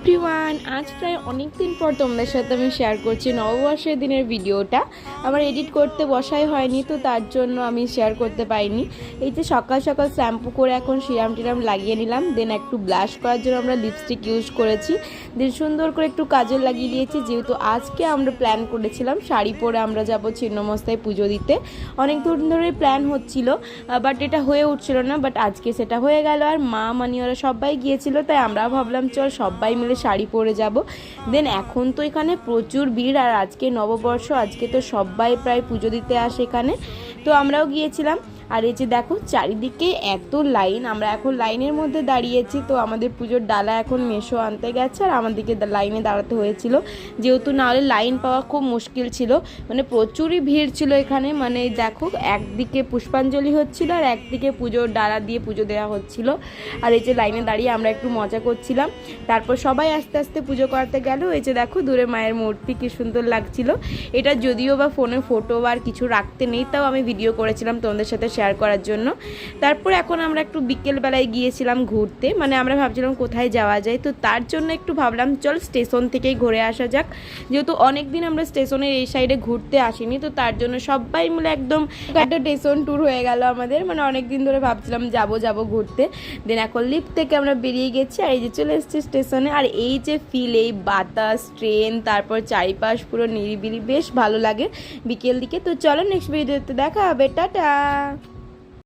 Everyone, আজ প্রায় অনেক দিন পর তোমাদের সাথে আমি শেয়ার করছি নববর্ষের দিনের ভিডিওটা। আমার এডিট করতে বসাই হয়নি, তো তার জন্য আমি শেয়ার করতে পারিনি। এই যে সকাল সকাল শ্যাম্পু করে এখন সিরাম টিরাম লাগিয়ে নিলাম, দেন একটু ব্লাশ করার জন্য আমরা লিপস্টিক ইউজ করেছি, দেন সুন্দর করে একটু কাজল লাগিয়ে দিয়েছি। যেহেতু আজকে আমরা প্ল্যান করেছিলাম শাড়ি পরে আমরা যাব ছিন্নমস্তায় পুজো দিতে, অনেক দিন ধরে প্ল্যান হচ্ছিল, বাট এটা হয়ে উঠছিল না, বাট আজকে সেটা হয়ে গেল। আর মা মানি ওরা সবাই গিয়েছিল, তাই আমরা ভাবলাম চল সবাই মিলে শাড়ি পরে যাব। দেন এখন তো এখানে প্রচুর ভিড়, আর আজকে নববর্ষ, আজকে তো সবাই প্রায় পুজো দিতে আসে এখানে, তো আমরাও গিয়েছিলাম। আর এই যে দেখো চারিদিকে এত লাইন, আমরা এখন লাইনের মধ্যে দাঁড়িয়েছি। তো আমাদের পুজোর ডালা এখন মেশো আনতে গেছে, আর আমাদেরকে লাইনে দাঁড়াতে হয়েছিল, যেহেতু না হলে লাইন পাওয়া খুব মুশকিল ছিল, মানে প্রচুরই ভিড় ছিল এখানে। মানে দেখো একদিকে পুষ্পাঞ্জলি হচ্ছিল আর একদিকে পুজোর ডালা দিয়ে পুজো দেওয়া হচ্ছিল। আর এই যে লাইনে দাঁড়িয়ে আমরা একটু মজা করছিলাম। তারপর সবাই আস্তে আস্তে পুজো করতে গেল। এই যে দেখো দূরে মায়ের মূর্তি কি সুন্দর লাগছিল। এটা যদিও বা ফোনে ফটো আর কিছু রাখতে নেই, তাও আমি ভিডিও করেছিলাম তোমাদের সাথে শেয়ার করার জন্য। তারপর এখন আমরা একটু বিকেলবেলায় গিয়েছিলাম ঘুরতে, মানে আমরা ভাবছিলাম কোথায় যাওয়া যায়, তো তার জন্য একটু ভাবলাম চল স্টেশন থেকেই ঘুরে আসা যাক। যেহেতু অনেক দিন আমরা স্টেশনের এই সাইডে ঘুরতে আসিনি, তো তার জন্য সবাই মিলে একদম একটা স্টেশন ট্যুর হয়ে গেল আমাদের। মানে অনেক দিন ধরে ভাবছিলাম যাব ঘুরতে। দেন এখন লিফট থেকে আমরা বেরিয়ে গেছি, আর এই যে চলে এসেছি স্টেশনে। আর এই যে ফিল, এই বাতাস, ট্রেন, তারপর চারিপাশ পুরো নিরিবিলি, বেশ ভালো লাগে বিকেল দিকে। তো চলো নেক্সট ভিডিওতে দেখা হবে, টাটা।